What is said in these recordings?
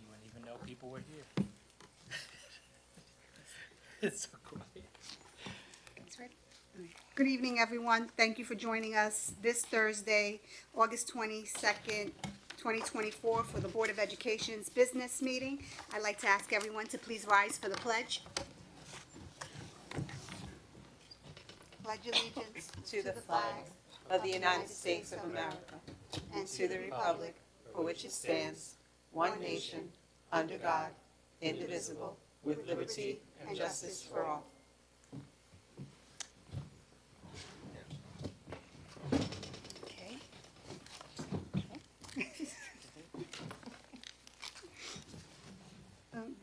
You wouldn't even know people were here. It's so quiet. Good evening, everyone. Thank you for joining us this Thursday, August 22nd, 2024, for the Board of Education's business meeting. I'd like to ask everyone to please rise for the pledge. Pledge allegiance to the flag of the United States of America and to the republic for which it stands, one nation, under God, indivisible, with liberty and justice for all. Okay.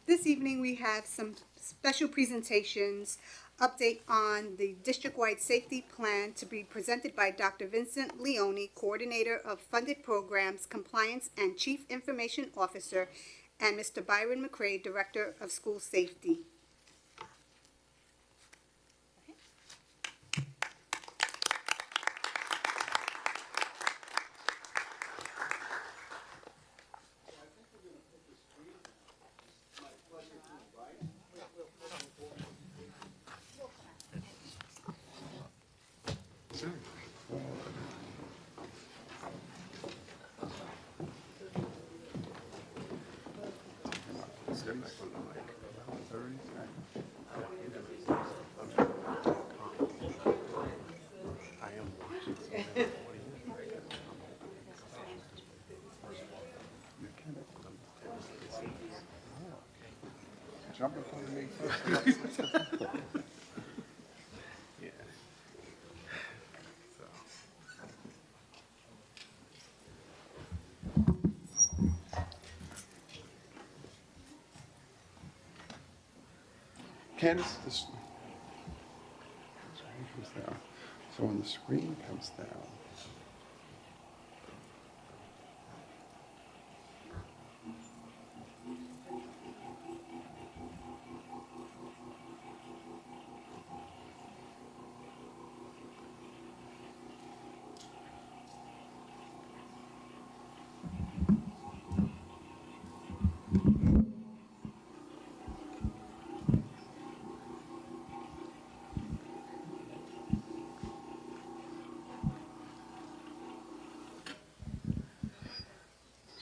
This evening, we have some special presentations, update on the district-wide safety plan to be presented by Dr. Vincent Leone, Coordinator of Funded Programs, Compliance, and Chief Information Officer, and Mr. Byron McCray, Director of School Safety. Jump in front of me first. Yeah. Candace, the screen comes down. So when the screen comes down,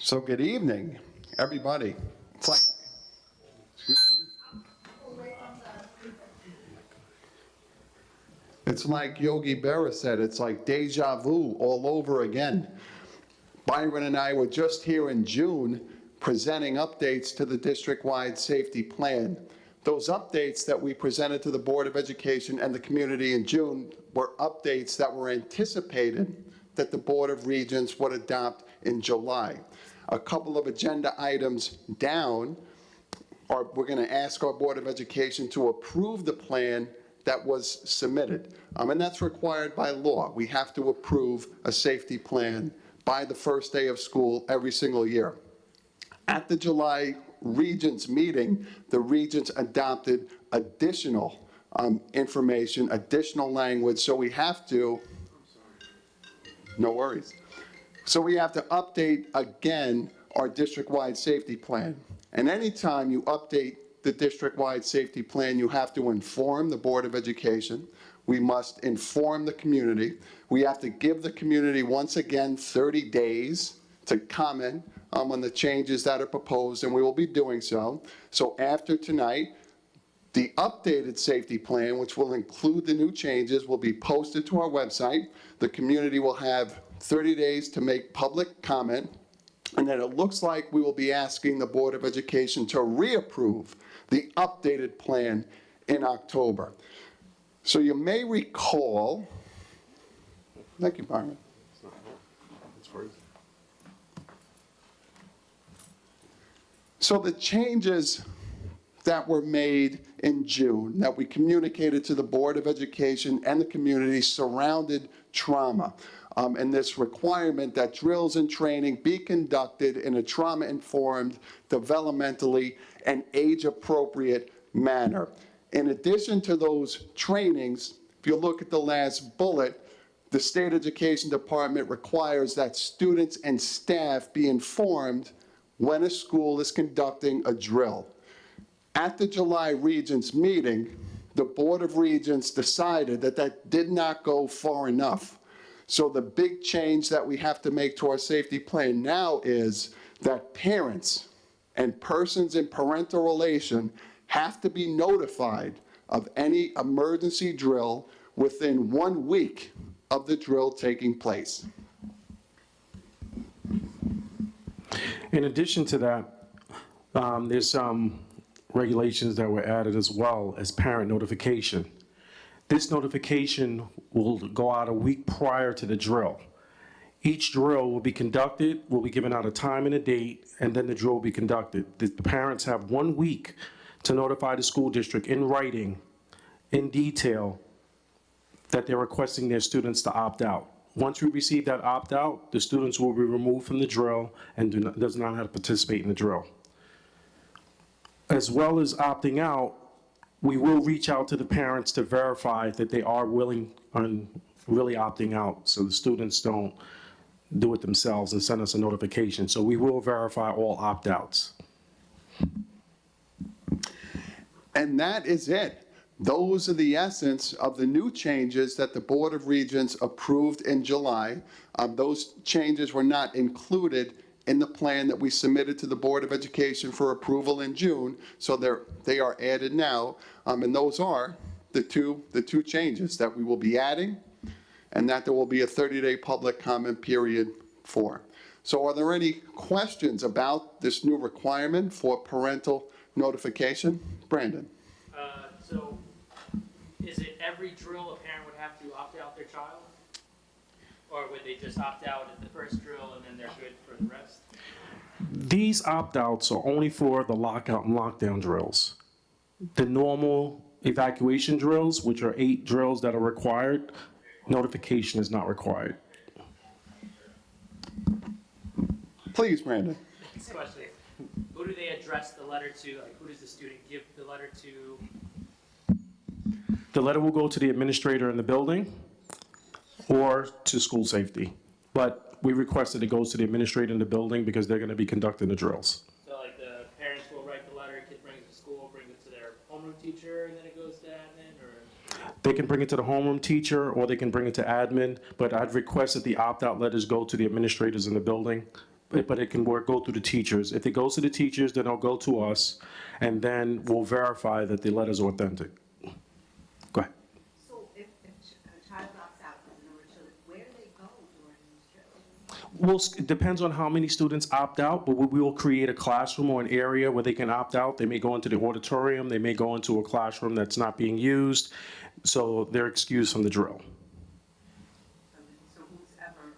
so good evening, everybody. It's like, it's like Yogi Berra said, it's like deja vu all over again. Byron and I were just here in June presenting updates to the district-wide safety plan. Those updates that we presented to the Board of Education and the community in June were updates that were anticipated that the Board of Regents would adopt in July. A couple of agenda items down are we're going to ask our Board of Education to approve the plan that was submitted. And that's required by law. We have to approve a safety plan by the first day of school every single year. At the July Regents meeting, the Regents adopted additional information, additional language, so we have to, no worries. So we have to update again our district-wide safety plan. And anytime you update the district-wide safety plan, you have to inform the Board of Education. We must inform the community. We have to give the community, once again, 30 days to comment on the changes that are proposed, and we will be doing so. So after tonight, the updated safety plan, which will include the new changes, will be posted to our website. The community will have 30 days to make public comment, and then it looks like we will be asking the Board of Education to reapprove the updated plan in October. So you may recall, thank you, Byron. So the changes that were made in June, that we communicated to the Board of Education and the community, surrounded trauma. And this requirement that drills and training be conducted in a trauma-informed, developmentally, and age-appropriate manner. In addition to those trainings, if you look at the last bullet, the State Education Department requires that students and staff be informed when a school is conducting a drill. At the July Regents meeting, the Board of Regents decided that that did not go far enough. So the big change that we have to make to our safety plan now is that parents and persons in parental relation have to be notified of any emergency drill within 1 week of the drill taking place. In addition to that, there's some regulations that were added as well as parent notification. This notification will go out a week prior to the drill. Each drill will be conducted, will be given out a time and a date, and then the drill will be conducted. The parents have 1 week to notify the school district in writing, in detail, that they're requesting their students to opt out. Once we receive that opt-out, the students will be removed from the drill and does not have to participate in the drill. As well as opting out, we will reach out to the parents to verify that they are willing and really opting out, so the students don't do it themselves and send us a notification. So we will verify all opt-outs. And that is it. Those are the essence of the new changes that the Board of Regents approved in July. Those changes were not included in the plan that we submitted to the Board of Education for approval in June, so they are added now. And those are the two changes that we will be adding, and that there will be a 30-day public comment period for. So are there any questions about this new requirement for parental notification? Brandon? So, is it every drill a parent would have to opt out their child? Or would they just opt out at the first drill and then they're good for the rest? These opt-outs are only for the lockout and lockdown drills. The normal evacuation drills, which are 8 drills that are required, notification is not required. Please, Brandon. Next question. Who do they address the letter to? Like, who does the student give the letter to? The letter will go to the administrator in the building or to school safety. But we requested it goes to the administrator in the building because they're going to be conducting the drills. So, like, the parents will write the letter, kid brings it to school, brings it to their homeroom teacher, and then it goes to admin, or? They can bring it to the homeroom teacher or they can bring it to admin, but I'd request that the opt-out letters go to the administrators in the building, but it can go through the teachers. If it goes to the teachers, then it'll go to us, and then we'll verify that the letters are authentic. Go ahead. So if a child opts out, where do they go during these drills? Well, it depends on how many students opt out, but we will create a classroom or an area where they can opt out. They may go into the auditorium, they may go into a classroom that's not being used, so they're excused from the drill. So who's ever,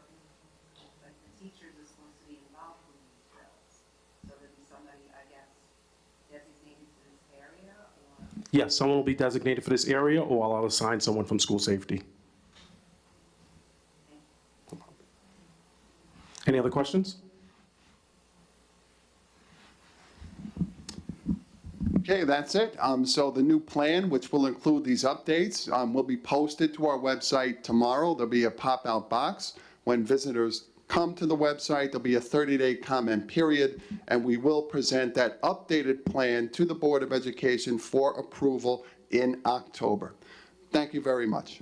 like the teachers are supposed to be involved in these drills? So there'd be somebody, I guess, designated to this area, or? Yes, someone will be designated for this area, or I'll assign someone from school safety. Any other questions? Okay, that's it. So the new plan, which will include these updates, will be posted to our website tomorrow. There'll be a pop-out box. When visitors come to the website, there'll be a 30-day comment period, and we will present that updated plan to the Board of Education for approval in October. Thank you very much.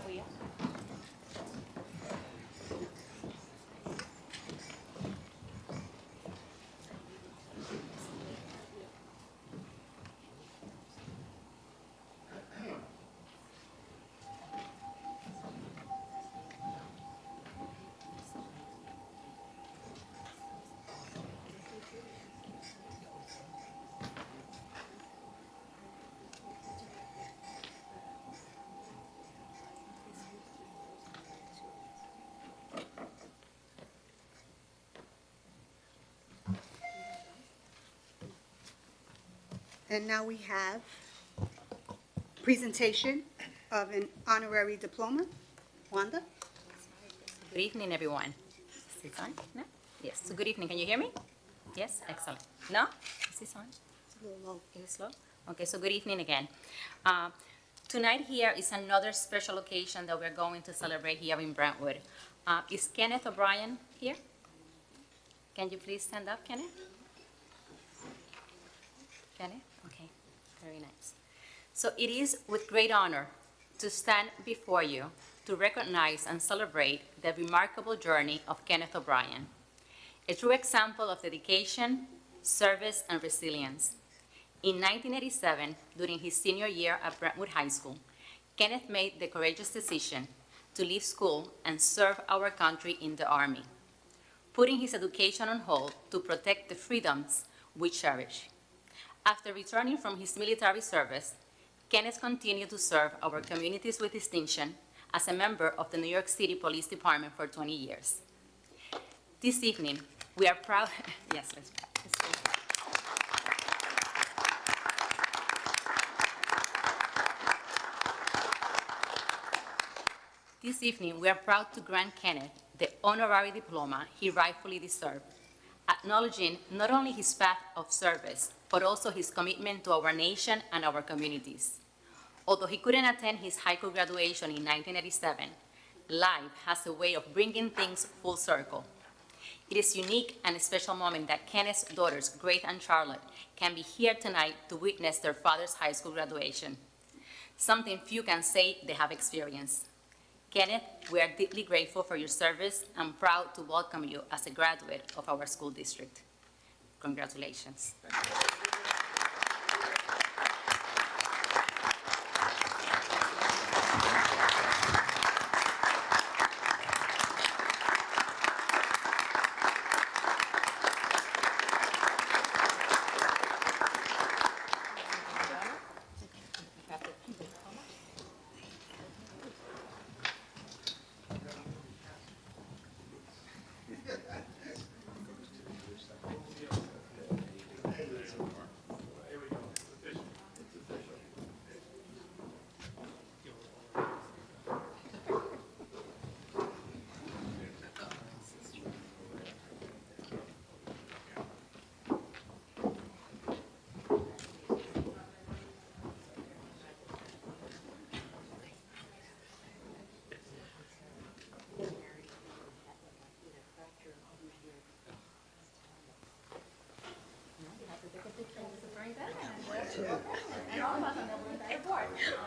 We And now we have presentation of an honorary diploma. Wanda? Good evening, everyone. Is this on? No? Yes. So good evening. Can you hear me? Yes? Excellent. No? Is this on? It's a little low. Is it slow? Okay, so good evening again. Tonight here is another special occasion that we're going to celebrate here in Brentwood. Is Kenneth O'Brien here? Can you please stand up, Kenneth? Kenneth? Okay, very nice. So it is with great honor to stand before you to recognize and celebrate the remarkable journey of Kenneth O'Brien, a true example of dedication, service, and resilience. In 1987, during his senior year at Brentwood High School, Kenneth made the courageous decision to leave school and serve our country in the Army, putting his education on hold to protect the freedoms we cherish. After returning from his military service, Kenneth continued to serve our communities with distinction as a member of the New York City Police Department for 20 years. This evening, we are proud, yes, let's go. This evening, we are proud to grant Kenneth the honorary diploma he rightfully deserved, acknowledging not only his path of service, but also his commitment to our nation and our communities. Although he couldn't attend his high school graduation in 1987, life has a way of bringing things full circle. It is a unique and a special moment that Kenneth's daughters, Grace and Charlotte, can be here tonight to witness their father's high school graduation, something few can say they have experienced. Kenneth, we are deeply grateful for your service and proud to welcome you as a graduate of our school district. Congratulations.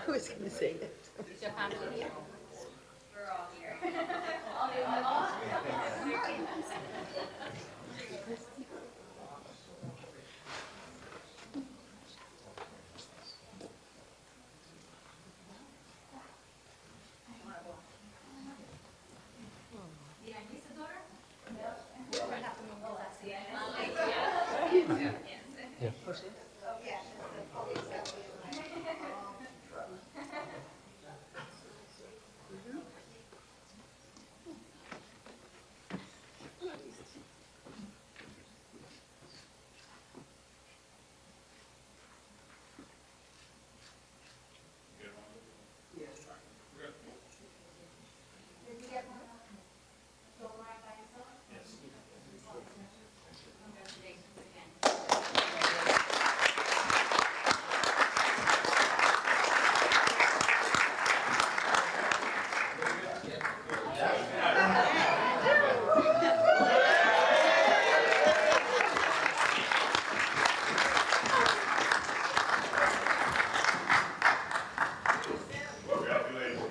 Who was going to say that? Is your family here?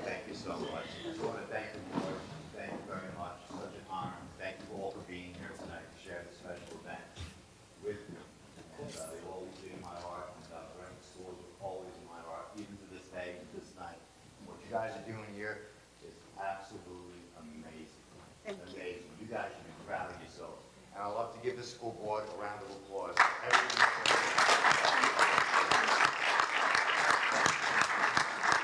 Thank you so much. I just want to thank the board. Thank you very much. Such an honor. Thank you all for being here tonight to share this special event with me. And you'll always be in my heart, and Brentwood Schools will always be in my heart, even to this day, this night. What you guys are doing here is absolutely amazing. Thank you. Amazing. You guys should be proud of yourselves. And I'd love to give the school board a round of applause.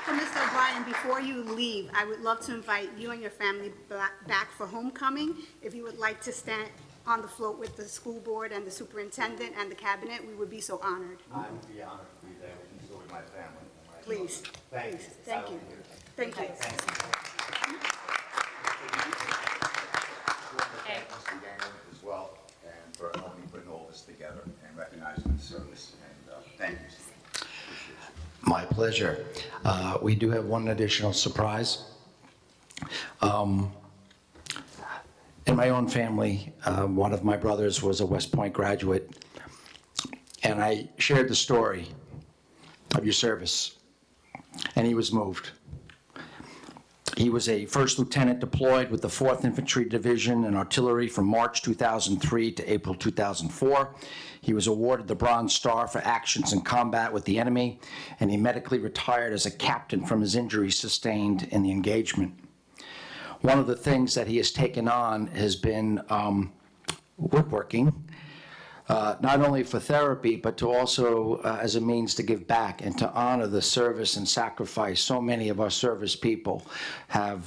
So, Mr. O'Brien, before you leave, I would love to invite you and your family back for homecoming. If you would like to stand on the float with the school board and the superintendent and the cabinet, we would be so honored. I would be honored to be there with you, so with my family. Please, Thank you. please, thank you. Thank you. Okay. Mr. Gangler as well, and for helping me putting all this together and recognizing the service, and thank you. Appreciate you. My pleasure. We do have one additional surprise. In my own family, one of my brothers was a West Point graduate, and I shared the story of your service, and he was moved. He was a first lieutenant deployed with the 4th Infantry Division and Artillery from March 2003 to April 2004. He was awarded the Bronze Star for actions in combat with the enemy, and he medically retired as a captain from his injuries sustained in the engagement. One of the things that he has taken on has been woodworking, not only for therapy, but to also as a means to give back and to honor the service and sacrifice so many of our service people have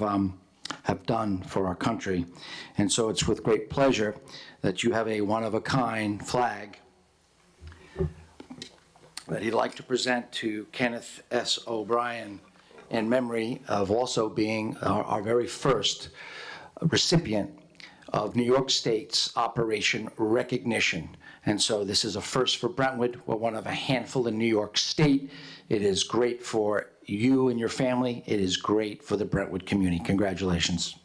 done for our country. And so it's with great pleasure that you have a one-of-a-kind flag that he'd like to present to Kenneth S. O'Brien in memory of also being our very first recipient of New York State's Operation Recognition. And so this is a first for Brentwood. We're one of a handful in New York State. It is great for you and your family. It is great for the Brentwood community. Congratulations.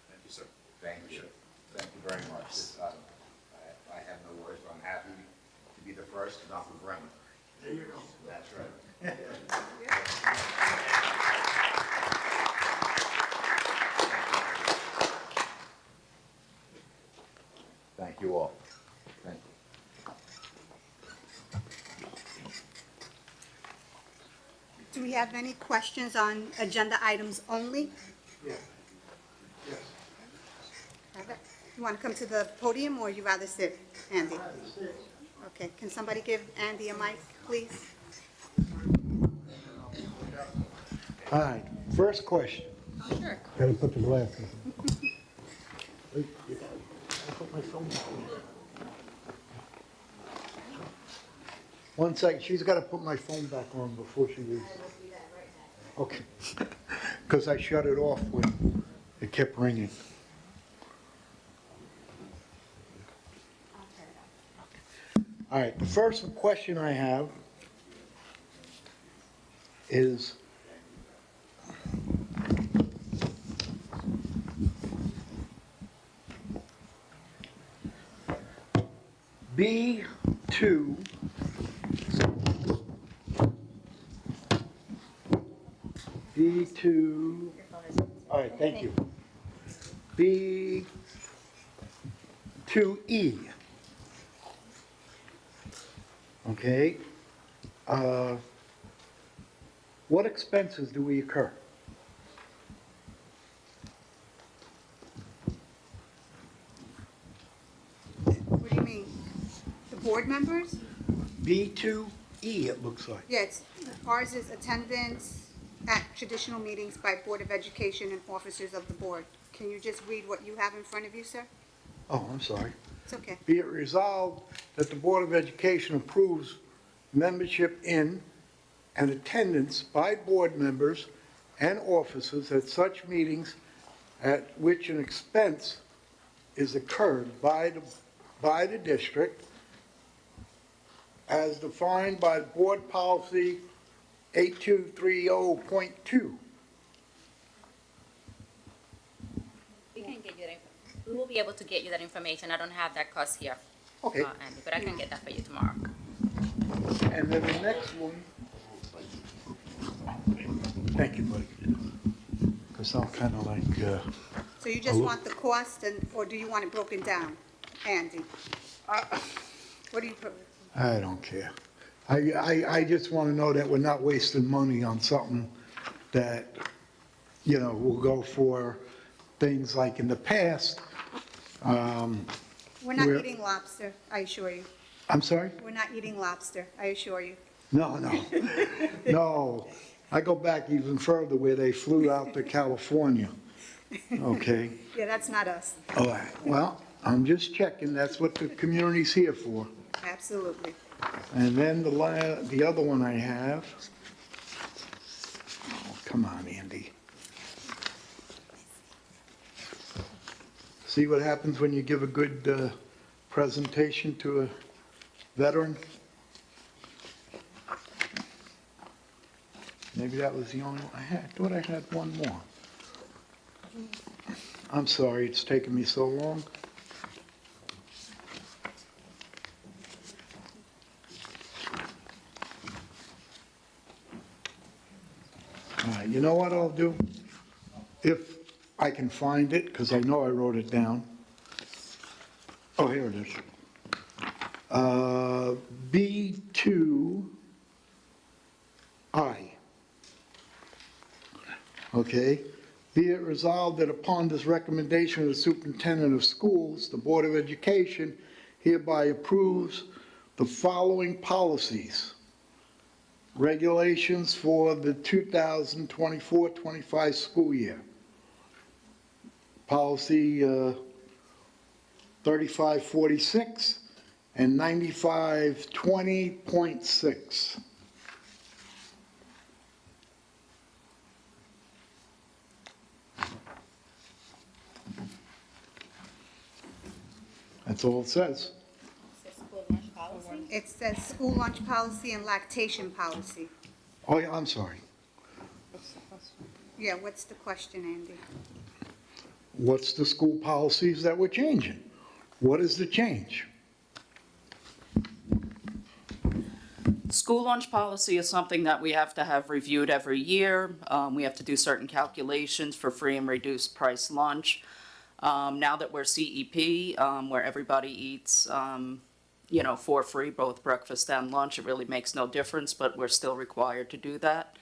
Thank you, sir. Thank you. Thank you very much. I have no words, but I'm happy to be the first, not for Brentwood. There you go. That's right. Thank you all. Thank you. Do we have any questions on agenda items only? Yes. You want to come to the podium, or you rather sit, Andy? Okay, can somebody give Andy a mic, please? All right, first question. Sure. Gotta put the glasses on. Wait, I put my phone down. One second, she's gotta put my phone back on before she leaves. Okay, because I shut it off when it kept ringing. All right, the first question I have is, B2, B2, all right, thank you. B2E. Okay. What expenses do we incur? What do you mean? The board members? B2E, it looks like. Yeah, ours is attendance at traditional meetings by Board of Education and officers of the board. Can you just read what you have in front of you, sir? Oh, I'm sorry. It's okay. Be it resolved that the Board of Education approves membership in and attendance by board members and officers at such meetings at which an expense is incurred by the district as defined by Board Policy 8230.2. We will be able to get you that information. I don't have that cost here, Okay, Andy, but I can get that for you tomorrow. and then the next one. Thank you, buddy. Because I'm kind of like, So you just want the cost, or do you want it broken down, Andy? What do you, I don't care. I just want to know that we're not wasting money on something that, will go for things like in the past. We're not We're- eating lobster, I assure you. I'm sorry? We're not eating lobster, I assure you. No, no, no. I go back even further where they flew out to California. Okay? Yeah, that's not us. All right, well, I'm just checking, that's what the community's here for. Absolutely. And then the other one I have, oh, come on, Andy. See what happens when you give a good presentation to a veteran? Maybe that was the only one I had. I thought I had one more. I'm sorry, it's taken me so long. All right, you know what I'll do? If I can find it, because I know I wrote it down. Oh, here it is. B2I. Okay. Be it resolved that upon this recommendation of the superintendent of schools, the Board of Education hereby approves the following policies. Regulations for the 2024-25 school year. Policy 3546 and 9520.6. That's all it says. It says school lunch policy and lactation policy. Oh, yeah, I'm sorry. Yeah, what's the question, Andy? What's the school policies that we're changing? What is the change? School lunch policy is something that we have to have reviewed every year. We have to do certain calculations for free and reduced price lunch. Now that we're CEP, where everybody eats, for free, both breakfast and lunch, it really makes no difference, but we're still required to do that.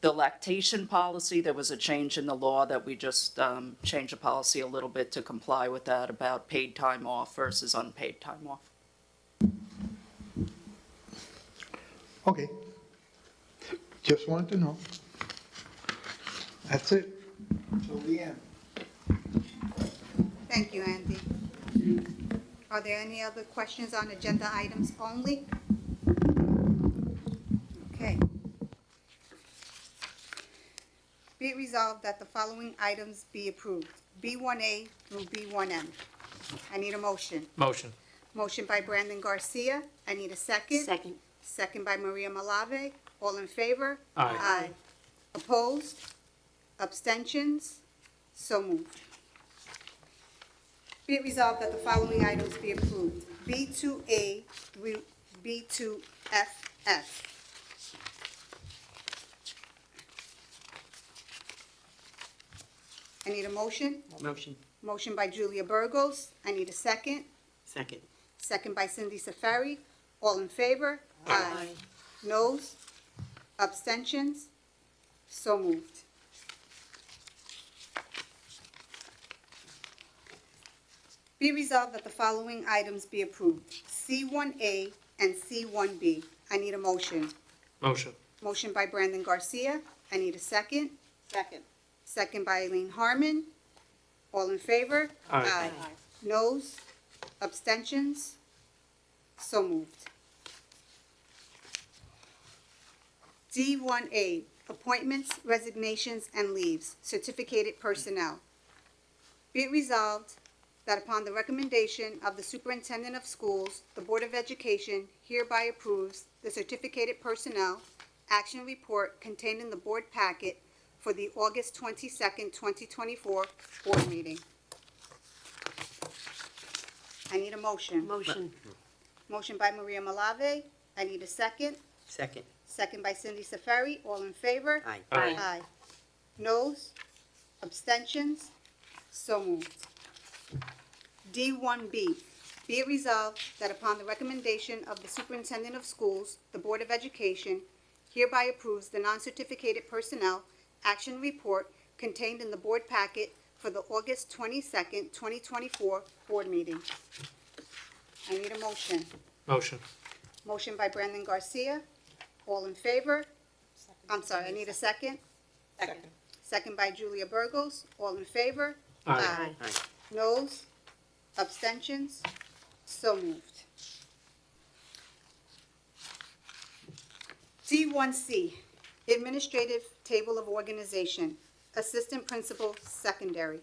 The lactation policy, there was a change in the law that we just changed the policy a little bit to comply with that about paid time off versus unpaid time off. Okay. Just wanted to know. That's it. Till the end. Thank you, Andy. Are there any other questions on agenda items only? Okay. Be it resolved that the following items be approved, B1A through B1M. I need a motion. Motion. Motion by Brandon Garcia. I need a second. Second. Second by Maria Malave. All in favor? Aye. Opposed? Abstentions? So moved. Be it resolved that the following items be approved, B2A through B2FF. I need a motion. Motion. Motion by Julia Burgos. I need a second. Second. Second by Cindy Safari. All in favor? Aye. Noes? Abstentions? So moved. Be resolved that the following items be approved, C1A and C1B. I need a motion. Motion. Motion by Brandon Garcia. I need a second. Second. Second by Eileen Harmon. All in favor? Aye. Noes? Abstentions? So moved. D1A, appointments, resignations, and leaves, certificated personnel. Be it resolved that upon the recommendation of the superintendent of schools, the Board of Education hereby approves the certificated personnel action report contained in the board packet for the August 22nd, 2024 board meeting. I need a motion. Motion. Motion by Maria Malave. I need a second. Second. Second by Cindy Safari. All in favor? Aye. Aye. Noes? Abstentions? So moved. D1B, be it resolved that upon the recommendation of the superintendent of schools, the Board of Education hereby approves the non-certificated personnel action report contained in the board packet for for the August 22nd, 2024 board meeting. I need a motion. Motion. Motion by Brandon Garcia. All in favor? I'm sorry, I need a second. Second. Second by Julia Burgos. All in favor? Aye. Noes? Abstentions? So moved. D1C, Administrative Table of Organization, Assistant Principal, Secondary.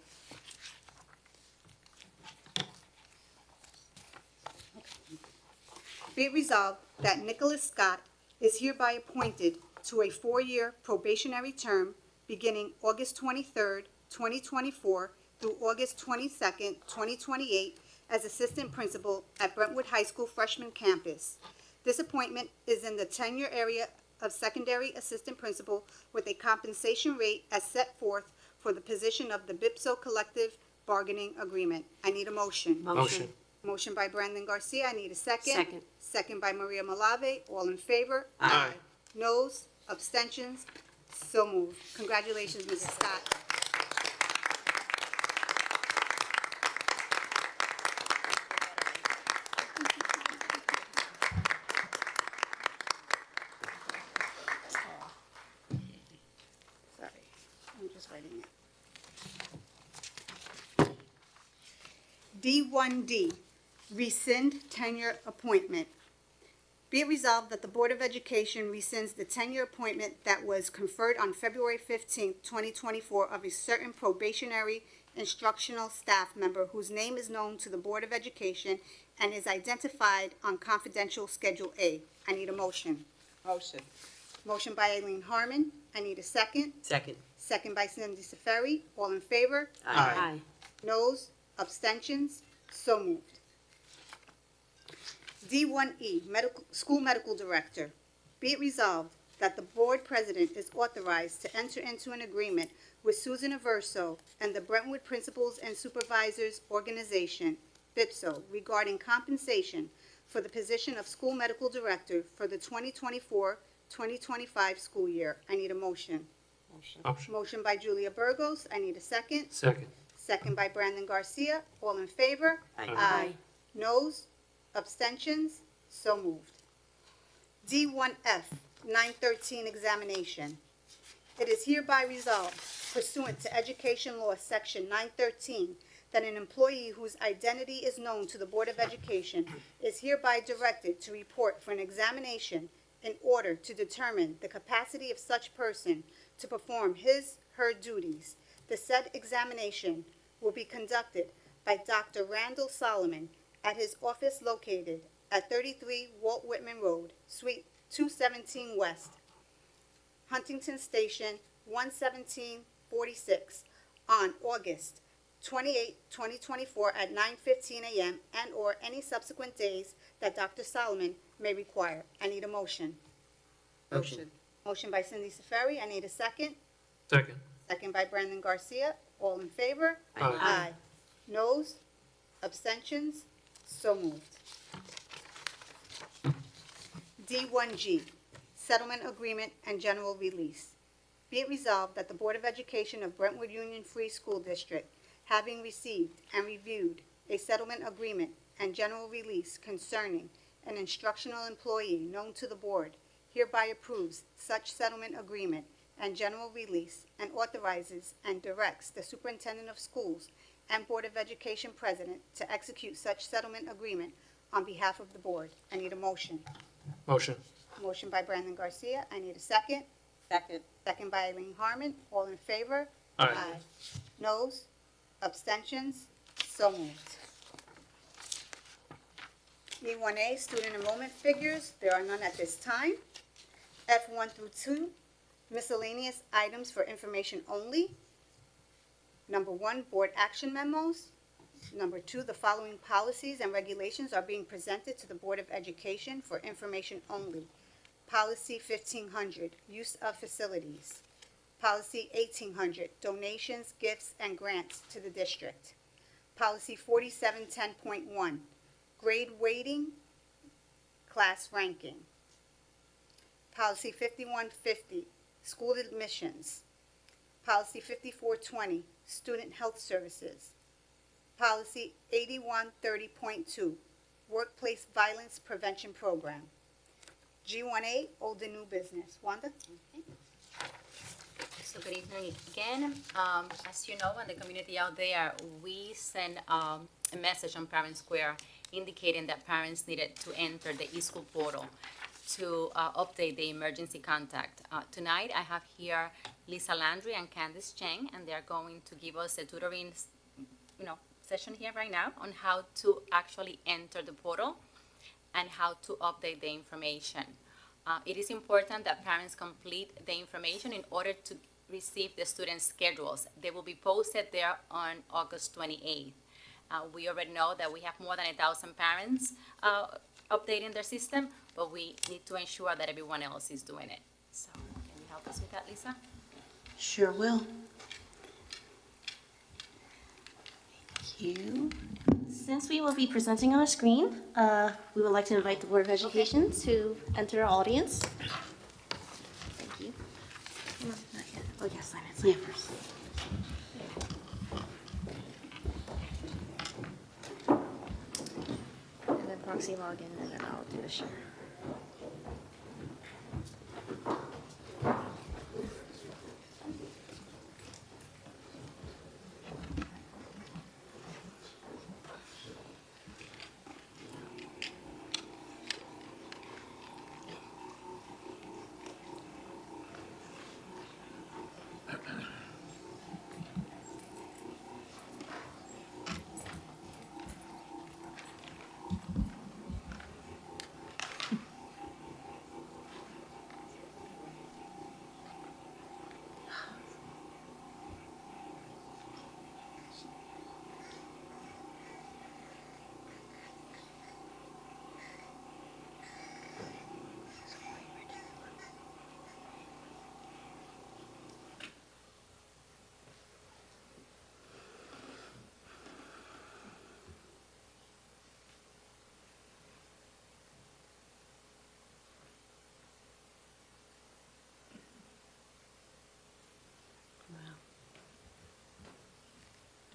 Be it resolved that Nicholas Scott is hereby appointed to a 4-year probationary term beginning August 23rd, 2024 through August 22nd, 2028 as Assistant Principal at Brentwood High School Freshman Campus. This appointment is in the tenure area of Secondary Assistant Principal with a compensation rate as set forth for the position of the BIPSO Collective Bargaining Agreement. I need a motion. Motion. Motion by Brandon Garcia, I need a second. Second. Second by Maria Malave, all in favor? Aye. Noes, abstentions, so moved. Congratulations, Mrs. Scott. Sorry, I'm just writing it. D1D, rescind tenure appointment. Be it resolved that the Board of Education rescinds the tenure appointment that was conferred on February 15th, 2024 of a certain probationary instructional staff member whose name is known to the Board of Education and is identified on confidential Schedule A. I need a motion. Motion. Motion by Eileen Harmon. I need a second. Second. Second by Cindy Seferi. All in favor? Aye. Noes, abstentions, so moved. D1E, School Medical Director. Be it resolved that the Board President is authorized to enter into an agreement with Susan Averso and the Brentwood Principals and Supervisors Organization, BIPSO, regarding compensation for the position of School Medical Director for the 2024-2025 school year. I need a motion. Motion. Motion by Julia Burgos. I need a second. Second. Second by Brandon Garcia. All in favor? Aye. Noes? Abstentions? So moved. D1F, 913 examination. It is hereby resolved pursuant to Education Law, Section 913, that an employee whose identity is known to the Board of Education is hereby directed to report for an examination in order to determine the capacity of such person to perform his/her duties. The said examination will be conducted by Dr. Randall Solomon at his office located at 33 Walt Whitman Road, Suite 217 West, Huntington Station, 11746, on August 28, 2024 at 9:15 a.m. and/or any subsequent days that Dr. Solomon may require. I need a motion. Motion. Motion by Cindy Seferi. I need a second. Second. Second by Brandon Garcia. All in favor? Aye. Noes? Abstentions? So moved. D1G, Settlement Agreement and General Release. Be it resolved that the Board of Education of Brentwood Union Free School District, having received and reviewed a settlement agreement and general release concerning an instructional employee known to the Board, hereby approves such settlement agreement and general release and authorizes and directs the Superintendent of Schools and Board of Education President to execute such settlement agreement on behalf of the Board. I need a motion. Motion. Motion by Brandon Garcia. I need a second. Second. Second by Eileen Harmon. All in favor? Aye. Noes? Abstentions? So moved. E1A, student enrollment figures. There are none at this time. F1 through 2, miscellaneous items for information only. Number 1, board action memos. Number 2, the following policies and regulations are being presented to the Board of Education for information only. Policy 1500, use of facilities. Policy 1800, donations, gifts, and grants to the district. Policy 4710.1, grade weighting, class ranking. Policy 5150, school admissions. Policy 5420, Student Health Services. Policy 8130.2, Workplace Violence Prevention Program. G1A, old and new business. Wanda? So good evening again. As you know, in the community out there, we send a message on Parent Square indicating that parents needed to enter the eSchool portal to update the emergency contact. Tonight, I have here Lisa Landry and Candice Cheng, and they're going to give us a tutoring, session here right now on how to actually enter the portal and how to update the information. It is important that parents complete the information in order to receive the student schedules. They will be posted there on August 28th. We already know that we have more than 1,000 parents updating their system, but we need to ensure that everyone else is doing it. So can you help us with that, Lisa? Sure will. Thank you. Since we will be presenting on a screen, we would like to invite the Board of Education to enter our audience. Thank you. No, not yet. Oh, yes, sign it. Sign it first. And then proxy login, and then I'll do the share.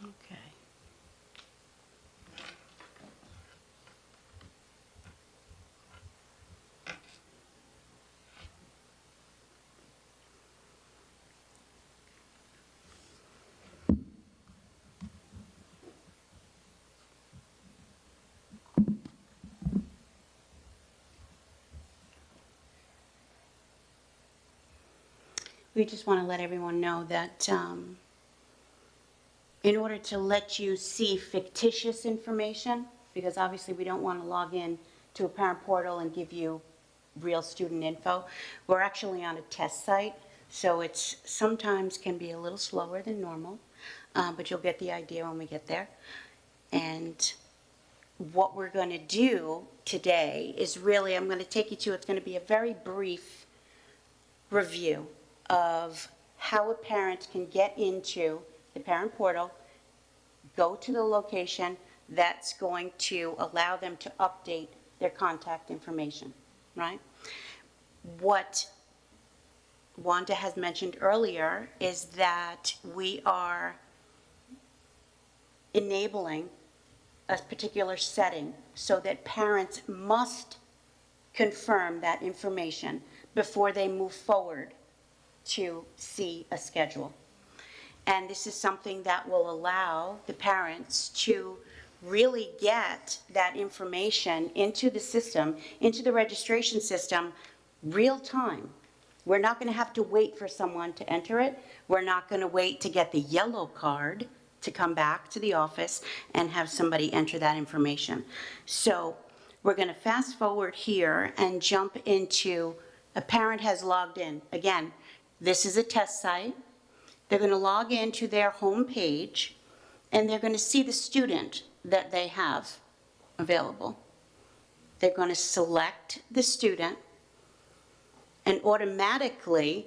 Okay. We just want to let everyone know that in order to let you see fictitious information, because obviously we don't want to log in to a parent portal and give you real student info, we're actually on a test site, so it's sometimes can be a little slower than normal, but you'll get the idea when we get there. And what we're going to do today is really, I'm going to take you to, it's going to be a very brief review of how a parent can get into the parent portal, go to the location that's going to allow them to update their contact information, right? What Wanda has mentioned earlier is that we are enabling a particular setting so that parents must confirm that information before they move forward to see a schedule. And this is something that will allow the parents to really get that information into the system, into the registration system, real time. We're not going to have to wait for someone to enter it. We're not going to wait to get the yellow card to come back to the office and have somebody enter that information. So we're going to fast forward here and jump into a parent has logged in. Again, this is a test site. They're going to log into their home page, and they're going to see the student that they have available. They're going to select the student, and automatically,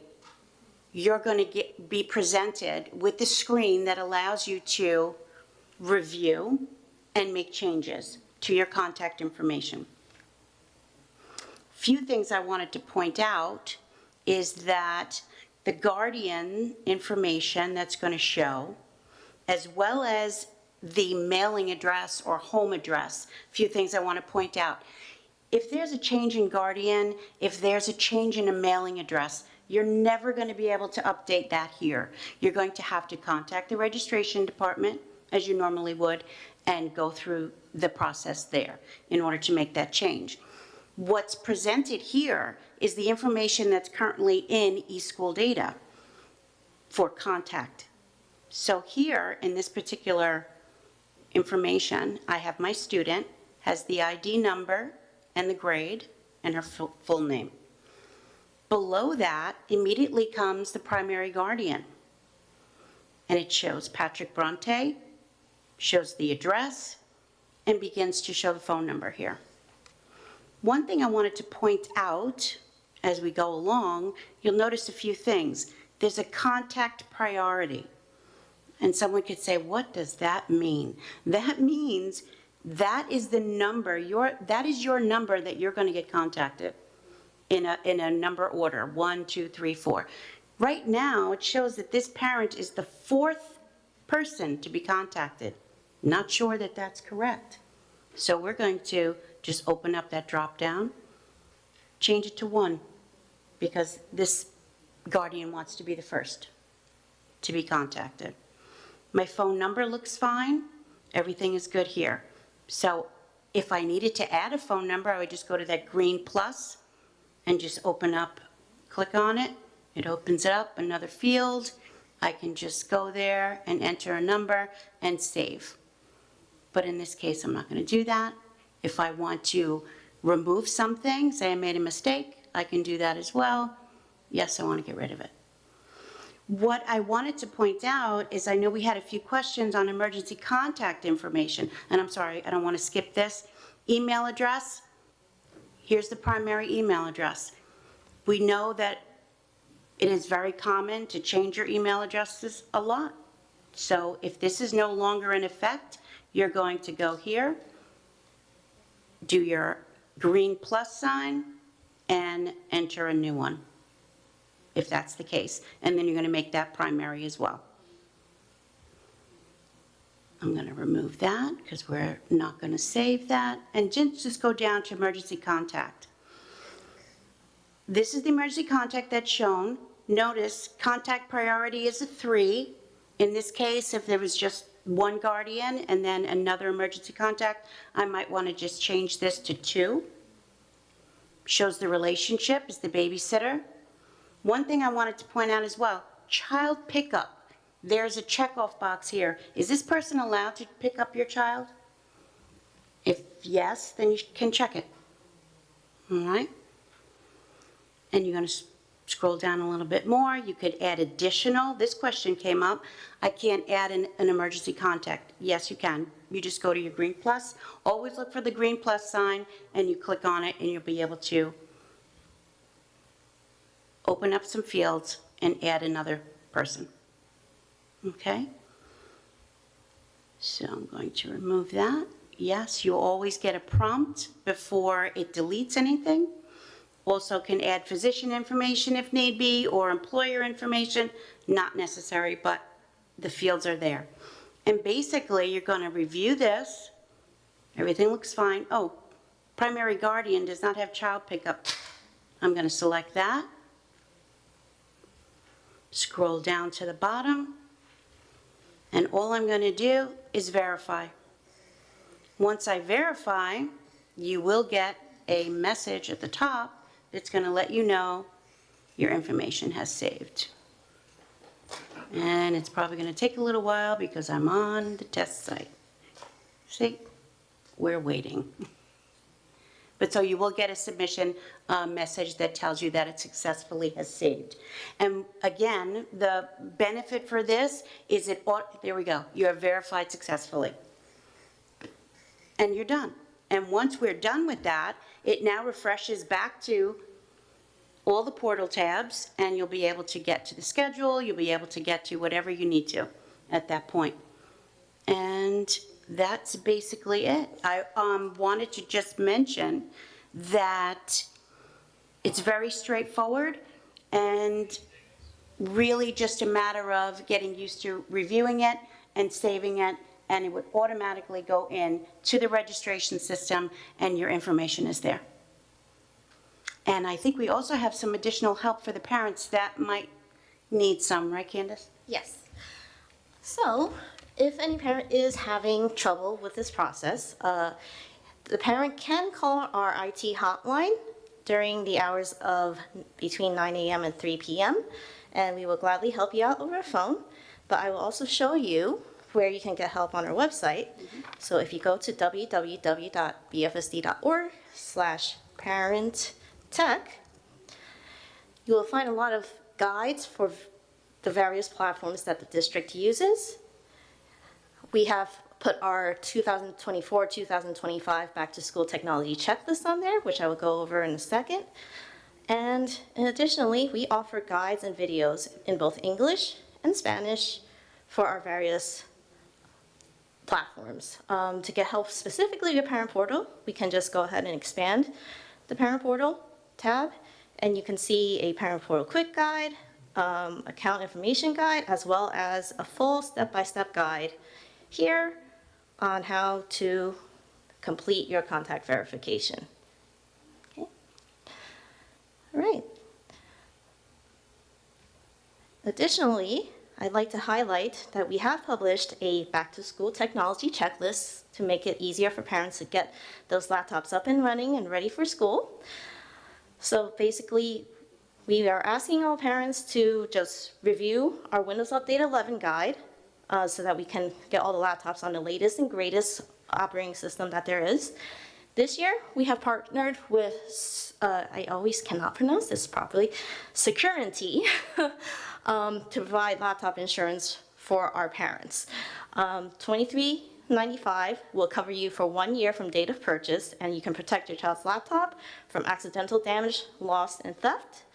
you're going to be presented with the screen that allows you to review and make changes to your contact information. Few things I wanted to point out is that the guardian information that's going to show, as well as the mailing address or home address. A few things I want to point out. If there's a change in guardian, if there's a change in a mailing address, you're never going to be able to update that here. You're going to have to contact the registration department, as you normally would, and go through the process there in order to make that change. What's presented here is the information that's currently in eSchool data for contact. So here, in this particular information, I have my student, has the ID number and the grade and her full name. Below that, immediately comes the primary guardian. And it shows Patrick Bronte, shows the address, and begins to show the phone number here. One thing I wanted to point out as we go along, you'll notice a few things. There's a contact priority. And someone could say, what does that mean? That means that is the number, that is your number that you're going to get contacted in a number order, 1, 2, 3, 4. Right now, it shows that this parent is the 4th person to be contacted. Not sure that that's correct. So we're going to just open up that drop down, change it to 1, because this guardian wants to be the first to be contacted. My phone number looks fine. Everything is good here. So if I needed to add a phone number, I would just go to that green plus and just open up, click on it. It opens up another field. I can just go there and enter a number and save. But in this case, I'm not going to do that. If I want to remove something, say I made a mistake, I can do that as well. Yes, I want to get rid of it. What I wanted to point out is I know we had a few questions on emergency contact information, and I'm sorry, I don't want to skip this. Email address, here's the primary email address. We know that it is very common to change your email addresses a lot. So if this is no longer in effect, you're going to go here, do your green plus sign, and enter a new one, if that's the case. And then you're going to make that primary as well. I'm going to remove that because we're not going to save that. And just go down to emergency contact. This is the emergency contact that's shown. Notice contact priority is a 3. In this case, if there was just one guardian and then another emergency contact, I might want to just change this to 2. Shows the relationship is the babysitter. One thing I wanted to point out as well, child pickup. There's a checkoff box here. Is this person allowed to pick up your child? If yes, then you can check it. All right? And you're going to scroll down a little bit more. You could add additional. This question came up. I can't add an emergency contact. Yes, you can. You just go to your green plus. Always look for the green plus sign, and you click on it, and you'll be able to open up some fields and add another person. Okay? So I'm going to remove that. Yes, you always get a prompt before it deletes anything. Also can add physician information if need be, or employer information. Not necessary, but the fields are there. And basically, you're going to review this. Everything looks fine. Oh, primary guardian does not have child pickup. I'm going to select that. Scroll down to the bottom. And all I'm going to do is verify. Once I verify, you will get a message at the top that's going to let you know your information has saved. And it's probably going to take a little while because I'm on the test site. See, we're waiting. But so you will get a submission message that tells you that it successfully has saved. And again, the benefit for this is there we go, you are verified successfully. And you're done. And once we're done with that, it now refreshes back to all the portal tabs, and you'll be able to get to the schedule, you'll be able to get to whatever you need to at that point. And that's basically it. I wanted to just mention that it's very straightforward, and really just a matter of getting used to reviewing it and saving it, and it would automatically go in to the registration system, and your information is there. And I think we also have some additional help for the parents that might need some, right, Candace? Yes. So, if any parent is having trouble with this process, the parent can call our IT hotline during the hours of between 9 a.m. and 3 p.m., and we will gladly help you out over the phone. But I will also show you where you can get help on our website. So if you go to www.bfsd.org/parenttech, you will find a lot of guides for the various platforms that the district uses. We have put our 2024-2025 back to school technology checklist on there, which I will go over in a second. And additionally, we offer guides and videos in both English and Spanish for our various platforms. To get help specifically with Parent Portal, we can just go ahead and expand the Parent Portal tab, and you can see a Parent Portal quick guide, account information guide, as well as a full step-by-step guide here on how to complete your contact verification. Okay. All right. Additionally, I'd like to highlight that we have published a back-to-school technology checklist to make it easier for parents to get those laptops up and running and ready for school. So basically, we are asking all parents to just review our Windows Update 11 guide so that we can get all the laptops on the latest and greatest operating system that there is. This year, we have partnered with, I always cannot pronounce this properly, Security, to provide laptop insurance for our parents. $23.95 will cover you for 1 year from date of purchase, and you can protect your child's laptop from accidental damage, loss, and theft.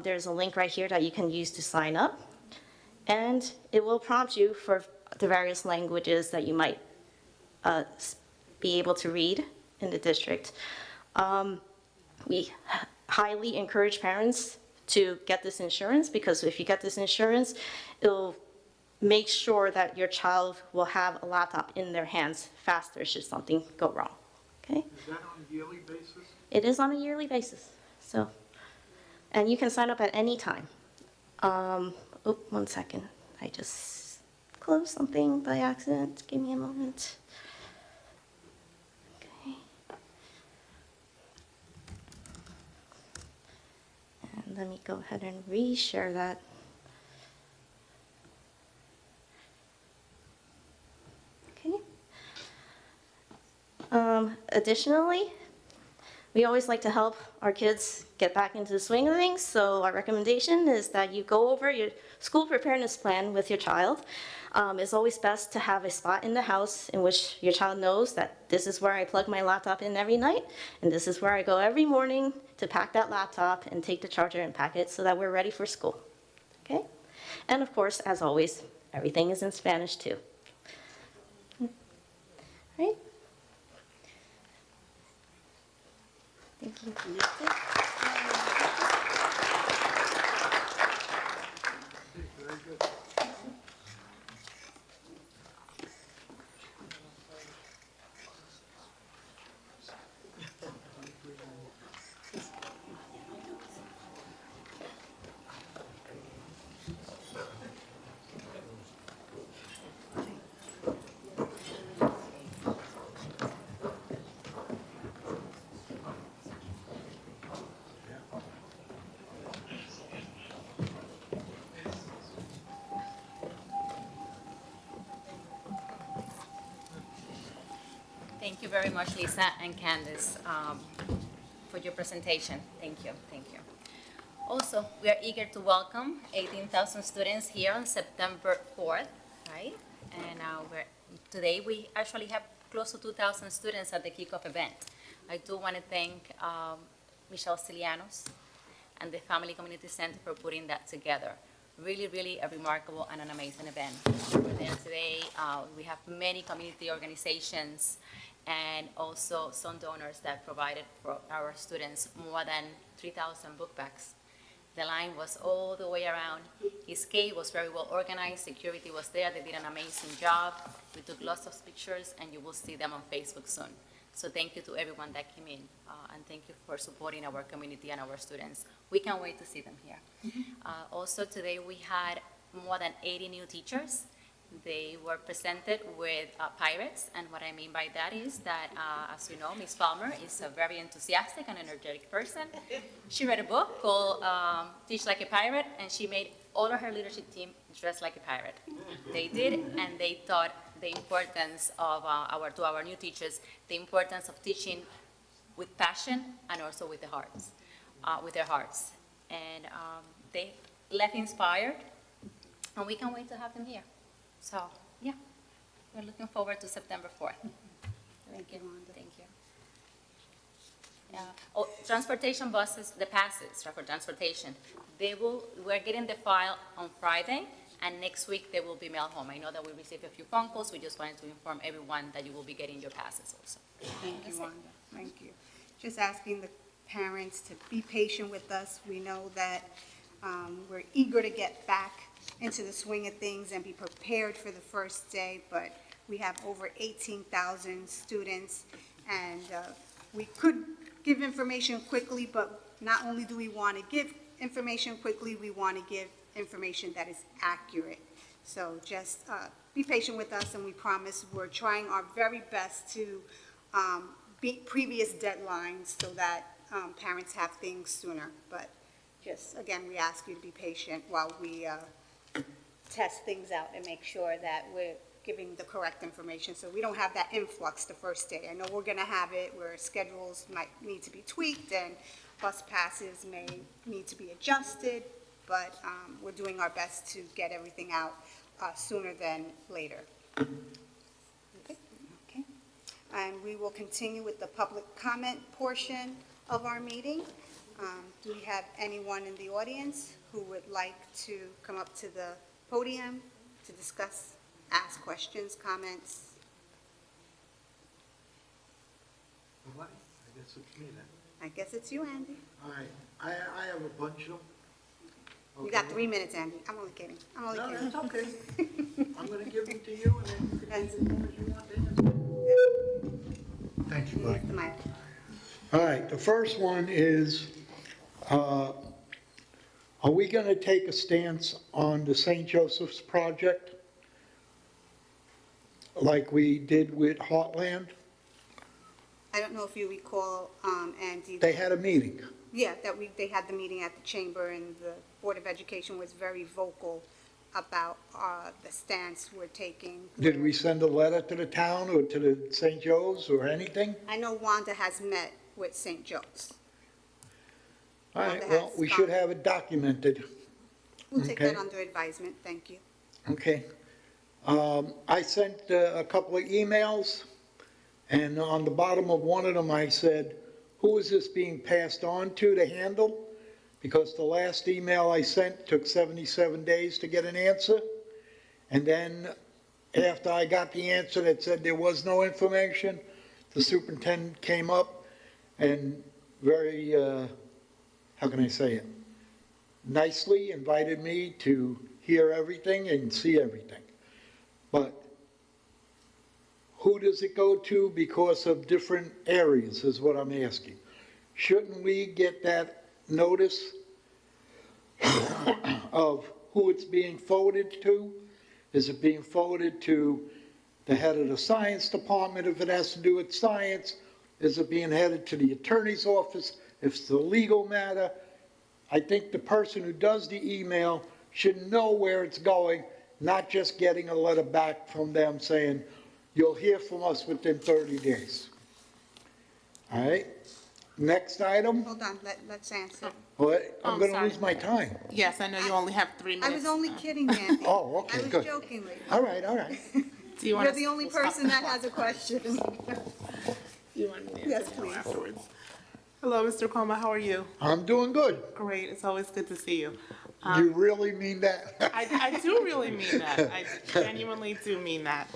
There's a link right here that you can use to sign up, and it will prompt you for the various languages that you might be able to read in the district. We highly encourage parents to get this insurance, because if you get this insurance, it'll make sure that your child will have a laptop in their hands faster should something go wrong. Okay? Is that on a yearly basis? It is on a yearly basis. So, and you can sign up at any time. Oh, 1 second. I just closed something by accident. Give me a moment. Okay. And let me go ahead and re-share that. Okay. Additionally, we always like to help our kids get back into the swing of things, so our recommendation is that you go over your school preparedness plan with your child. It's always best to have a spot in the house in which your child knows that this is where I plug my laptop in every night, and this is where I go every morning to pack that laptop and take the charger and pack it so that we're ready for school. Okay? And of course, as always, everything is in Spanish too. Right? Thank you. Very good. Thank you very much, Lisa and Candice, for your presentation. Thank you, thank you. Also, we are eager to welcome 18,000 students here on September 4th, right? And today we actually have close to 2,000 students at the kickoff event. I do want to thank Michelle Stilianos and the Family Community Center for putting that together. Really, really a remarkable and an amazing event. We're there today. We have many community organizations and also some donors that provided for our students more than 3,000 book bags The line was all the way around. His gate was very well organized. Security was there. They did an amazing job. We took lots of pictures, and you will see them on Facebook soon. So thank you to everyone that came in, and thank you for supporting our community and our students. We can't wait to see them here. Also today we had more than 80 new teachers. They were presented with pirates, and what I mean by that is that, as you know, Ms. Palmer is a very enthusiastic and energetic person. She read a book called Teach Like a Pirate, and she made all of her leadership team dress like a pirate. They did, and they taught the importance of to our new teachers, the importance of teaching with passion and also with their hearts. And they left inspired, and we can't wait to have them here. So, yeah, we're looking forward to September 4th. Thank you, Wanda. Thank you. Oh, transportation buses, the passes for transportation, we're getting the file on Friday, and next week they will be mailed home. I know that we received a few phone calls. We just wanted to inform everyone that you will be getting your passes also. Thank you, Wanda. Thank you. Just asking the parents to be patient with us. We know that we're eager to get back into the swing of things and be prepared for the first day, but we have over 18,000 students, and we could give information quickly, but not only do we want to give information quickly, we want to give information that is accurate. So just be patient with us, and we promise we're trying our very best to beat previous deadlines so that parents have things sooner. But just, again, we ask you to be patient while we test things out and make sure that we're giving the correct information, so we don't have that influx the first day. I know we're gonna have it where schedules might need to be tweaked and bus passes may need to be adjusted, but we're doing our best to get everything out sooner than later. Okay. And we will continue with the public comment portion of our meeting. Do we have anyone in the audience who would like to come up to the podium to discuss, ask questions, comments? Nobody? I guess it's me then. I guess it's you, Andy. All right, I have a bunch of them. You got 3 minutes, Andy. I'm only kidding. I'm only No, kidding. that's okay. I'm gonna give them to you, and then you can Thanks. take as long as you want to answer. Thank you, Mike. The mic. All right, the first one is, are we gonna take a stance on the St. Joseph's project? Like we did with Heartland? I don't know if you recall, Andy. They had a meeting. Yeah, they had the meeting at the chamber, and the Board of Education was very vocal about the stance we're taking. Did we send a letter to the town or to the St. Joe's or anything? I know Wanda has met with St. Joe's. All right, Wanda well, has we gone. should have it documented. We'll take Okay. that under advisement. Thank you. Okay. I sent a couple of emails, and on the bottom of one of them, I said, who is this being passed on to handle? Because the last email I sent took 77 days to get an answer. And then after I got the answer that said there was no information, the superintendent came up and very, how can I say it? Nicely invited me to hear everything and see everything. But who does it go to because of different areas is what I'm asking. Shouldn't we get that notice of who it's being forwarded to? Is it being forwarded to the head of the science department if it has to do with science? Is it being headed to the attorney's office if it's a legal matter? I think the person who does the email should know where it's going, not just getting a letter back from them saying, you'll hear from us within 30 days. All right? Next item. Hold on, let's answer. What? I'm going to sorry. lose my time. Yes, I know you only have 3 I minutes. was only kidding, Andy. Oh, okay, I was good. jokingly. All right, all right. Do you want You're the only person that has a question. You want me to Yes, answer now please. afterwards? Hello, Mr. Coma, how are you? I'm doing good. Great, it's always good to see you. You really mean that? I do really mean that. I genuinely do mean that.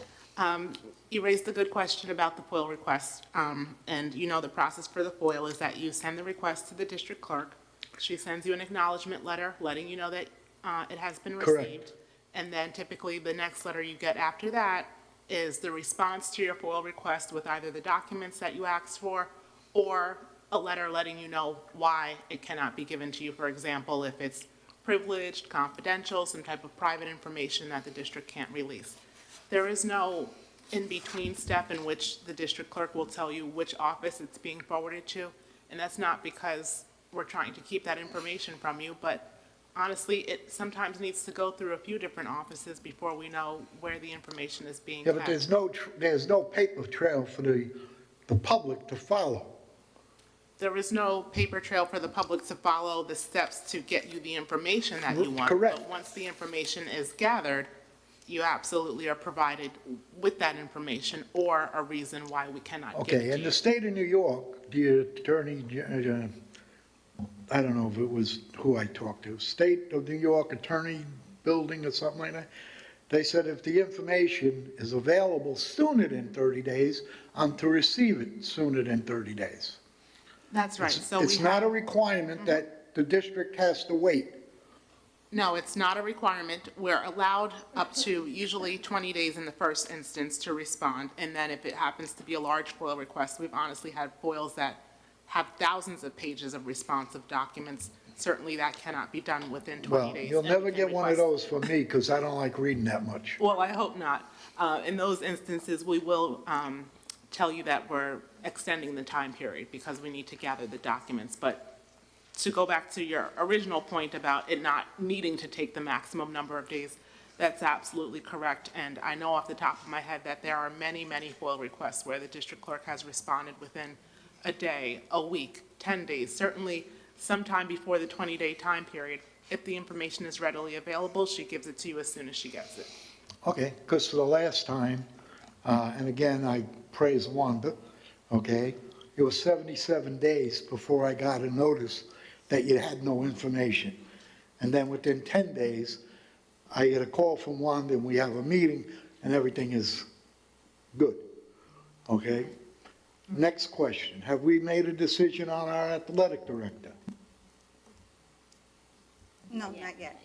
You raised a good question about the FOIL request. And you know the process for the FOIL is that you send the request to the district clerk. She sends you an acknowledgement letter letting you know that it has been Correct. received. And then typically the next letter you get after that is the response to your FOIL request with either the documents that you asked for or a letter letting you know why it cannot be given to you. For example, if it's privileged, confidential, some type of private information that the district can't release. There is no in-between step in which the district clerk will tell you which office it's being forwarded to. And that's not because we're trying to keep that information from you, but honestly, it sometimes needs to go through a few different offices before we know where the information is being Yeah, kept. but there's no paper trail for the public to follow. There is no paper trail for the public to follow the steps to get you the information that you want. Correct. But once the information is gathered, you absolutely are provided with that information or a reason why we cannot give it Okay, to in you. the state of New York, the attorney, I don't know if it was who I talked to, State of New York Attorney Building or something like that, they said if the information is available sooner than 30 days, I'm to receive it sooner than 30 days. That's right. So It's we not a have, requirement that the district has to wait. no, it's not a requirement. We're allowed up to usually 20 days in the first instance to respond. And then if it happens to be a large FOIL request, we've honestly had FOILs that have thousands of pages of responsive documents. Certainly that cannot be done within 20 Well, days. you'll and never we can get one of request- those from me because I don't like reading that much. Well, I hope not. In those instances, we will tell you that we're extending the time period because we need to gather the documents. But to go back to your original point about it not needing to take the maximum number of days, that's absolutely correct. And I know off the top of my head that there are many, many FOIL requests where the district clerk has responded within a day, a week, 10 days, certainly sometime before the 20-day time period. If the information is readily available, she gives it to you as soon as she gets it. Okay, because for the last time, and again, I praise Wanda, okay, it was 77 days before I got a notice that you had no information. And then within 10 days, I get a call from Wanda and we have a meeting and everything is good, okay? Next question, have we made a decision on our athletic director? No, not yet.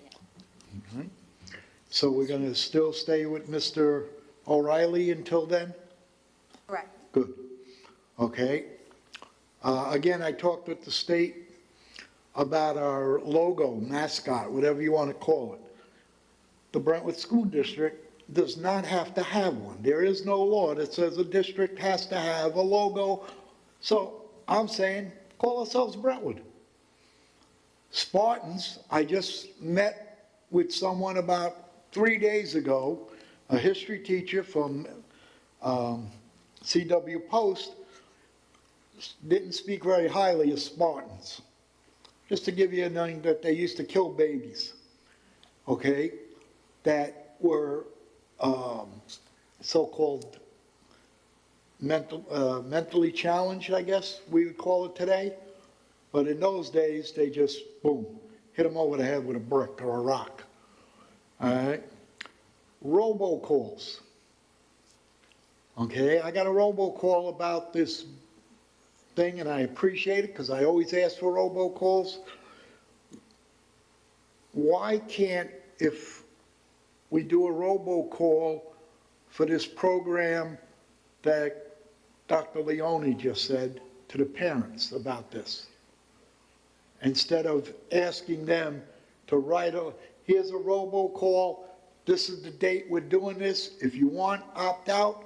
So we're going to still stay with Mr. O'Reilly until then? Correct. Good. Okay. Again, I talked with the state about our logo, mascot, whatever you want to call it. The Brentwood School District does not have to have one. There is no law that says a district has to have a logo. So I'm saying, call ourselves Brentwood. Spartans, I just met with someone about 3 days ago, a history teacher from CW Post, didn't speak very highly of Spartans. Just to give you a name, that they used to kill babies, okay, that were so-called mentally challenged, I guess we would call it today. But in those days, they just, boom, hit them over the head with a brick or a rock. All right? Robocalls. Okay, I got a robocall about this thing, and I appreciate it because I always ask for robocalls. Why can't, if we do a robocall for this program that Dr. Leone just said to the parents about this, instead of asking them to write here's a robocall, this is the date we're doing this, if you want, opt out,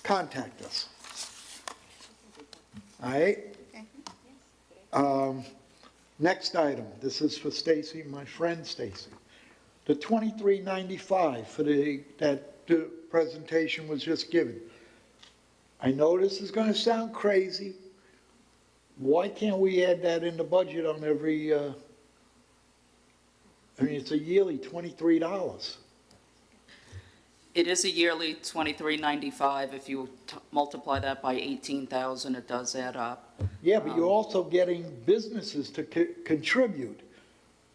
contact us. All right? Next item, this is for Stacy, my friend Stacy. The 2395 for that the presentation was just given. I know this is going to sound crazy. Why can't we add that in the budget on every, I mean, it's a yearly $23. It is a yearly $23.95. If you multiply that by 18,000, it does add up. Yeah, but you're also getting businesses to contribute,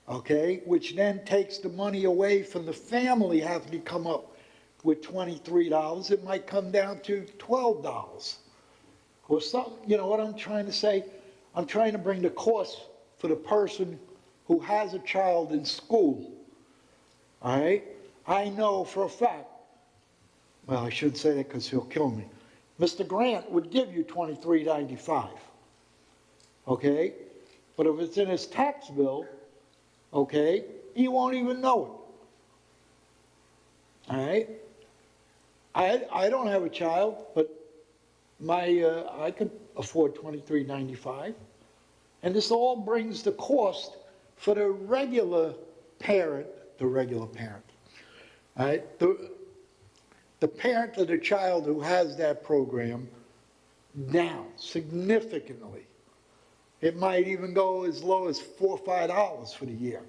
okay? Which then takes the money away from the family having to come up with $23. It might come down to $12. Or something, you know what I'm trying to say? I'm trying to bring the cost for for the person who has a child in school. All right? I know for a fact, well, I shouldn't say that because he'll kill me. Mr. Grant would give you $23.95. Okay? But if it's in his tax bill, okay, he won't even know it. All right? I don't have a child, but I could afford $23.95. And this all brings the cost for the regular parent. All right? The parent of the child who has that program down significantly. It might even go as low as $4 or $5 for the year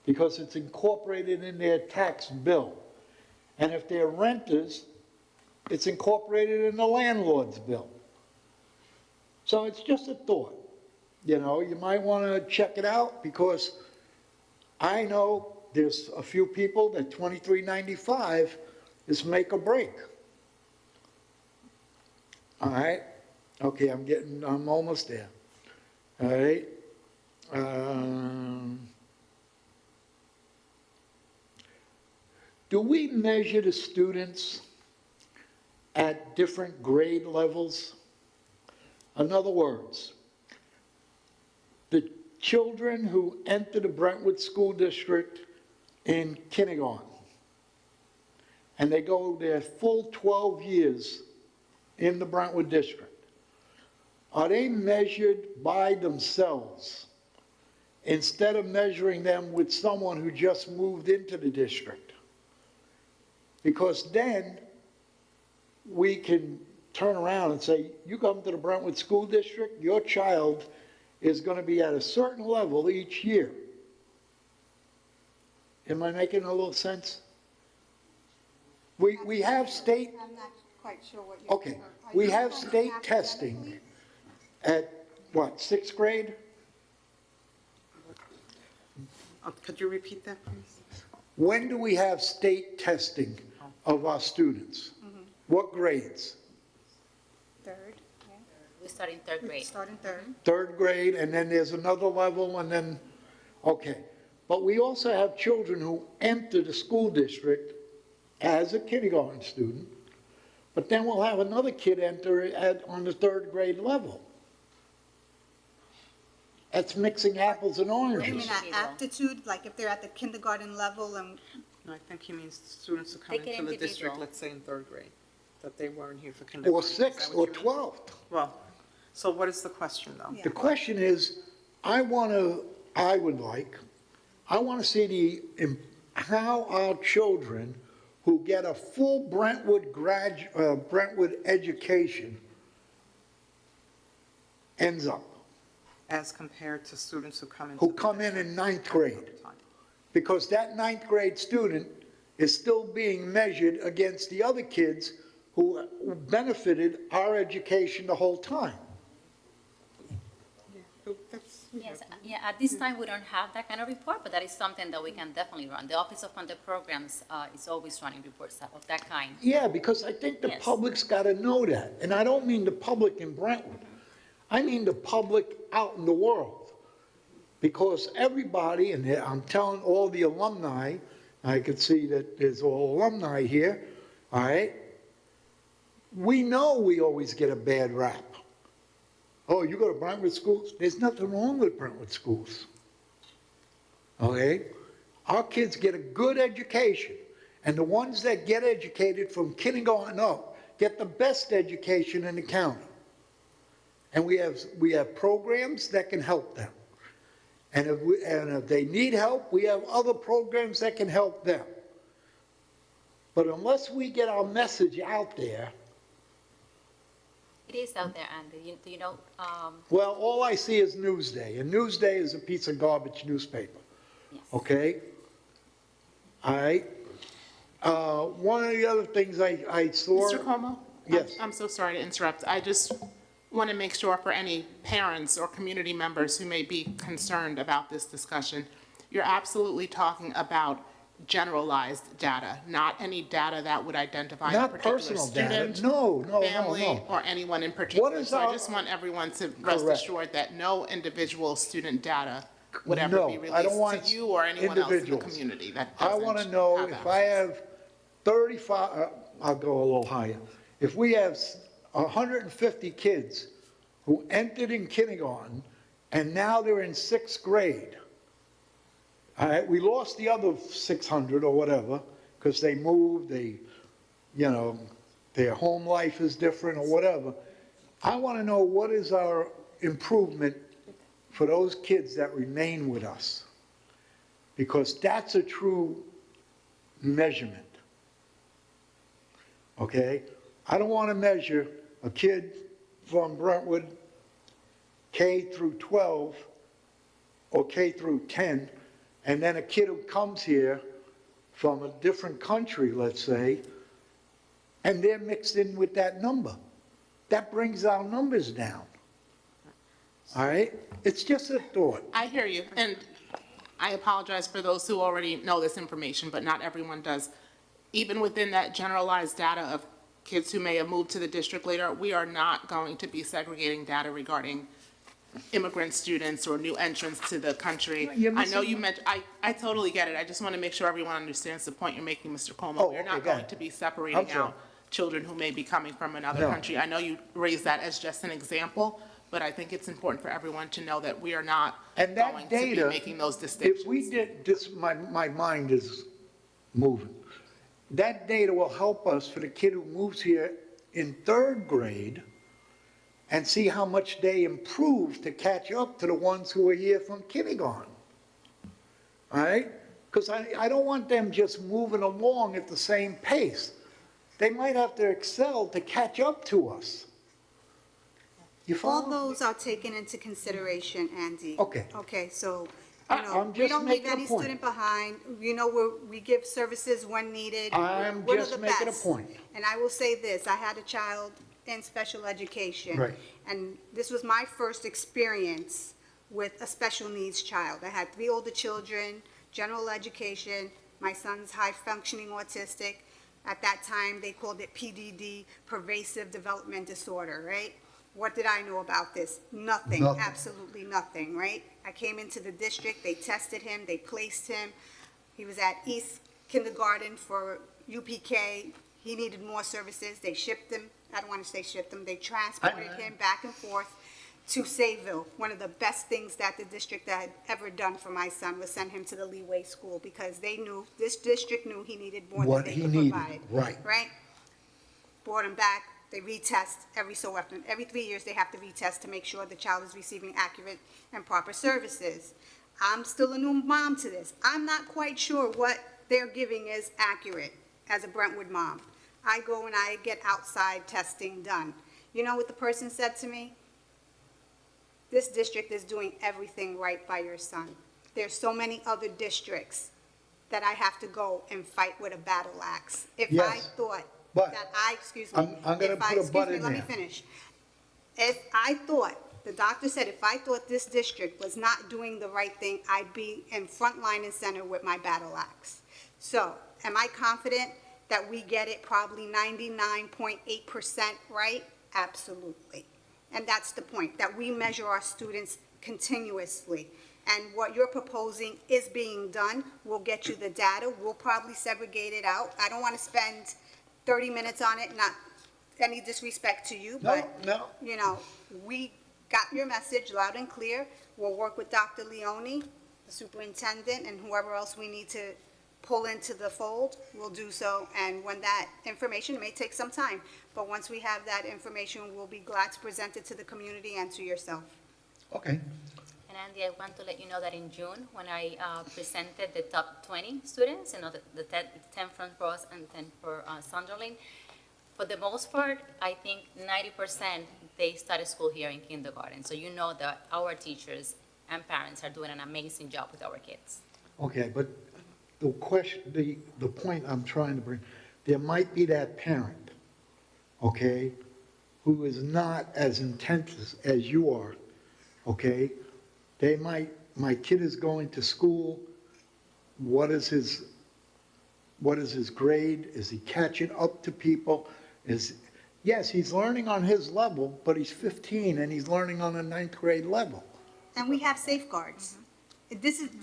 because it's incorporated in their tax bill. And if they're renters, it's incorporated in the landlord's bill. So it's just a thought. You know, you might want to check it out because I know there's a few people that $23.95 is make or break. All right? Okay, I'm almost there. All right? Do we measure the students at different grade levels? In other words, the children who enter the Brentwood School District in kindergarten, and they go their full 12 years in the Brentwood District, are they measured by themselves instead of measuring them with someone who just moved into the district? Because then we can turn around and say, you come to the Brentwood School District, your child is going to be at a certain level each year. Am I making a little sense? We have state, I'm not quite sure what you're. okay, we have state testing at, what, 6th grade? Could you repeat that, please? When do we have state testing of our students? What grades? Third, yeah. We start in third grade. Start in third. 3rd grade, and then there's another level, and then, okay. But we also have children who enter the school district as a kindergarten student, but then we'll have another kid enter on the 3rd grade level. That's mixing apples and You oranges. mean at aptitude, like if they're at the kindergarten level and, No, I think he means students who come Take it into the district, individual. let's say in 3rd grade, that they weren't here for kindergarten. Or Is that 6th what or you mean? 12th. Well, so what is the question, though? Yeah. The question is, I want to see how our children who get a full Brentwood education ends up, As compared to students who come into. who the come in district. 9th grade. Because that 9th grade student is still being measured against the other kids who benefited our education the whole time. Yes, yeah, at this time, we don't have that kind of report, but that is something that we can definitely run. The Office of Funded Programs is always running reports of that kind. Yeah, because I think the Yes. public's got to know that. And I don't mean the public in Brentwood. I mean the public out in the world. Because everybody, and I'm telling all the alumni, I could see that there's all alumni here, all right? We know we always get a bad rap. Oh, you go to Brentwood schools? There's nothing wrong with Brentwood schools. Okay? Our kids get a good education, and the ones that get educated from kindergarten up get the best education in the county. And we have programs that can help them. And if they need help, we have other programs that can help them. But unless we get our message out there, It is out there, Andy. Do you know, well, all I see is Newsday, and Newsday is a piece of garbage newspaper, yes. okay? All right? One of the other things I saw. Mr. Como? Yes. I'm so sorry to interrupt. I just want to make sure for any parents or community members who may be concerned about this discussion, you're absolutely talking about generalized data, not any data that would identify a Not particular personal data. student, No, no, no, family, no. or anyone in particular. is So I our- just want everyone to rest Correct. assured that no individual student data would ever be No, I don't released want to you or anyone else in the individuals. community that I want to doesn't know have if I access. have 35, I'll go a little higher. If we have 150 kids who entered in kindergarten and now they're in sixth grade, all right, we lost the other 600 or whatever because they moved, their home life is different or whatever. I want to know what is our improvement for those kids that remain with us, because that's a true measurement. Okay? I don't want to measure a kid from Brentwood, K through 12, or K through 10, and then a kid who comes here from a different country, let's say, and they're mixed in with that number. That brings our numbers down. All right? It's just a thought. I hear you, and I apologize for those who already know this information, but not everyone does. Even within that generalized data of kids who may have moved to the district later, we are not going to be segregating data regarding immigrant students or new entrants to the country. You're I know missing- you mentioned, I totally get it. I just want to make sure everyone understands the point you're making, Mr. Como. Oh, We're okay, not go going ahead. to be I'm separating sorry. out children who may be coming from another No. country. I know you raised that as just an example, but I think it's important for everyone to know that we are not And going that to be data, making those distinctions. if we did this, my mind is moving. That data will help us for the kid who moves here in third grade and see how much they improve to catch up to the ones who are here from kindergarten. All right? Because I don't want them just moving along at the same pace. They might have to excel to catch up to us. You All follow? those are taken into consideration, Andy. Okay. Okay, so, I'm we just don't leave making a any point. student behind. we give services when needed. I'm We're just the making a best. point. And I will say this, I had a child in special education. Right. And this was my first experience with a special needs child. I had 3 older children, general education, my son's high-functioning autistic. At that time, they called it PDD, pervasive development disorder, right? What did I know about this? Nothing, Nothing. absolutely nothing, right? I came into the district, they tested him, they placed him. He was at East Kindergarten for UPK. He needed more services. They shipped him, I don't want to say shipped him, they transported him back and forth to Sayville. One of the best things that the district had ever done for my son was send him to the Leeway School, because they knew, this district knew he needed more than What they he could needed, provide. right. Right? Brought him back, they retest every so often. Every 3 years, they have to retest to make sure the child is receiving accurate and proper services. I'm still a new mom to this. I'm not quite sure what they're giving is accurate as a Brentwood mom. I go and I get outside testing done. You know what the person said to me? This district is doing everything right by your son. There's so many other districts that I have to go and fight with a battle axe. If I Yes, thought but that excuse me. I'm gonna if I- put a excuse but me, in Let me there. finish. If I thought, the doctor said if I thought this district was not doing the right thing, I'd be in front line and center with my battle axe. So, am I confident that we get it probably 99.8% right? Absolutely. And that's the point, that we measure our students continuously. And what you're proposing is being done. We'll get you the data. We'll probably segregate it out. I don't want to spend 30 minutes on it, not any disrespect to you, but, No. we got your message loud and clear. We'll work with Dr. Leone, the superintendent, and whoever else we need to pull into the fold, we'll do so. And when that information, it may take some time, but once we have that information, we'll be glad to present it to the community and to yourself. Okay. And Andy, I want to let you know that in June, when I presented the top 20 students, the 10 from Ross and 10 for Sunderland, for the most part, I think 90% they started school here in kindergarten. So you know that our teachers and parents are doing an amazing job with our kids. Okay, but the question, the point I'm trying to bring, there might be that parent, okay, who is not as intense as you are, okay? They might, my kid is going to school, what is his What is his grade? Is he catching up to people? Yes, he's learning on his level, but he's 15 and he's learning on a ninth grade level. And we have safeguards. The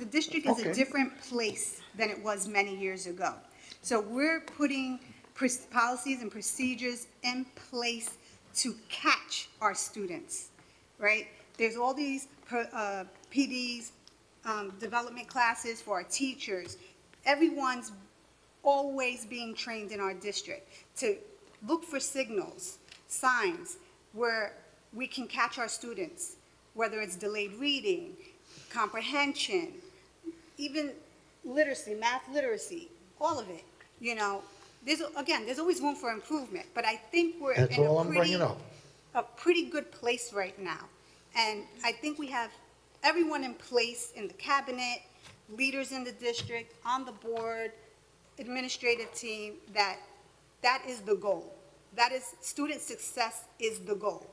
district is a Okay. different place than it was many years ago. So we're putting policies and procedures in place to catch our students, right? There's all these PDs, development classes for our teachers. Everyone's always being trained in our district to look for signals, signs, where we can catch our students, whether it's delayed reading, comprehension, even literacy, math literacy, all of it, you know. There's always room for improvement, but I think we're in That's all I'm bringing up. a pretty good place right now. And I think we have everyone in place in the cabinet, leaders in the district, on the board, administrative team, that is the goal. That is, student success is the goal.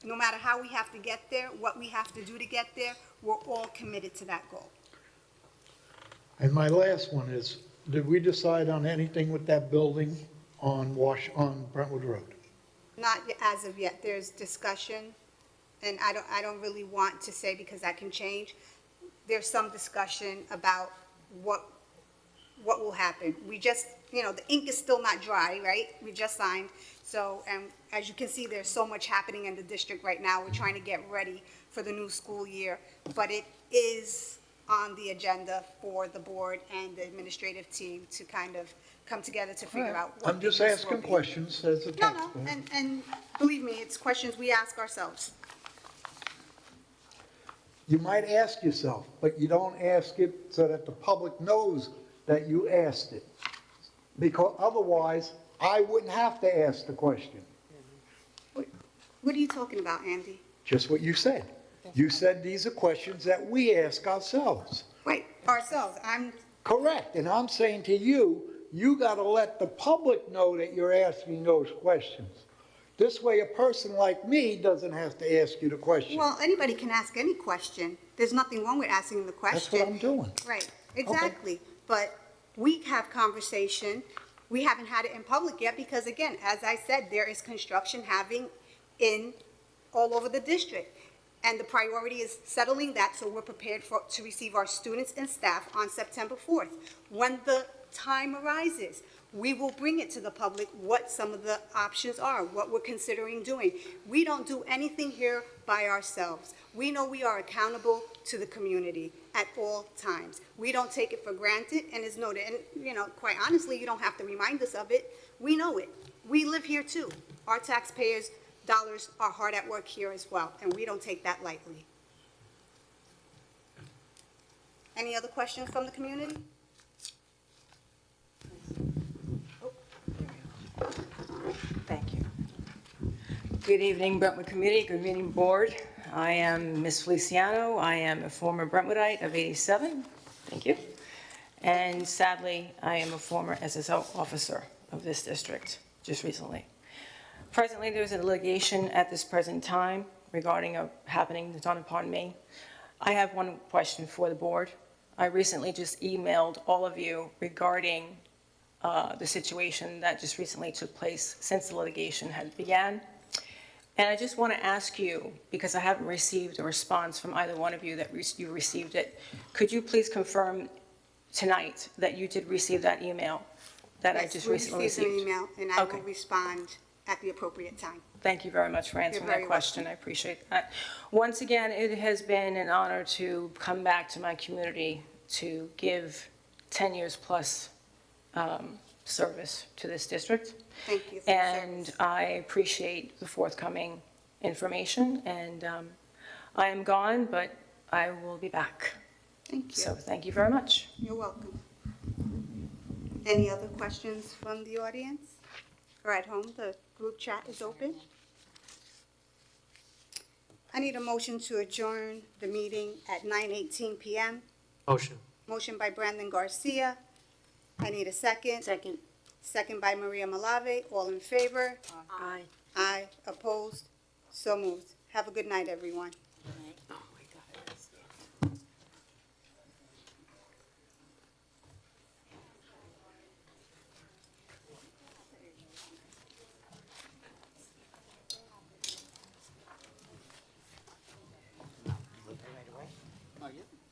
No matter how we have to get there, what we have to do to get there, we're all committed to that goal. And my last one is, did we decide on anything with that building on Brentwood Road? Not as of yet. There's discussion, and I don't really want to say because that can change. There's some discussion about what will happen. We just, the ink is still not dry, right? We just signed. So, and as you can see, there's so much happening in the district right now. We're trying to get ready for the new school year, but it is on the agenda for the board and the administrative team to kind of come together to figure out what I'm just the use will asking be. questions as a No, taxpayer. and believe me, it's questions we ask ourselves. You might ask yourself, but you don't ask it so that the public knows that you asked it. Because otherwise, I wouldn't have to ask the question. What are you talking about, Andy? Just what you said. You said these are questions that we ask ourselves. Wait, ourselves, Correct, and I'm saying to you, you gotta let the public know that you're asking those questions. This way, a person like me doesn't have to ask you the question. well, anybody can ask any question. There's nothing wrong with asking the question. That's what I'm doing. Right, exactly. But we have conversation. We haven't had it in public yet because, again, as I said, there is construction all over the district. And the priority is settling that so we're prepared to receive our students and staff on September 4th. When the time arises, we will bring it to the public what some of the options are, what we're considering doing. We don't do anything here by ourselves. We know we are accountable to the community at all times. We don't take it for granted, and it's noted. And, quite honestly, you don't have to remind us of it. We know it. We live here too. Our taxpayers' dollars are hard at work here as well, and we don't take that lightly. Any other questions from the community? Thank you. Good evening, Brentwood Committee. Good evening, Board. I am Ms. Feliciano. I am a former Brentwoodite of 87. Thank you. And sadly, I am a former SSO officer of this district just recently. Presently, there's a litigation at this present time regarding a happening that's done upon me. I have one question for the Board. I recently just emailed all of you regarding the situation that just recently took place since the litigation had began. And I just want to ask you, because I haven't received a response from either one of you that you received it, could you please confirm tonight that you did receive that email that I just recently received? Yes, we received an email, and I will Okay. respond at the appropriate time. Thank you very much for answering very that question. I appreciate that. Once again, it has been an honor to come back to my community to give 10 years plus service to this district. Thank you for your And service. I appreciate the forthcoming information, and I am gone, but I will be back. Thank you. So thank you very much. You're welcome. Any other questions from the audience? Or at home, the group chat is open. I need a motion to adjourn the meeting at 9:18 PM. Motion. Motion by Brandon Garcia. I need a second. Second. Second by Maria Malave. All in favor? Aye. Aye. Opposed? So moved. Have a good night, everyone. Not yet?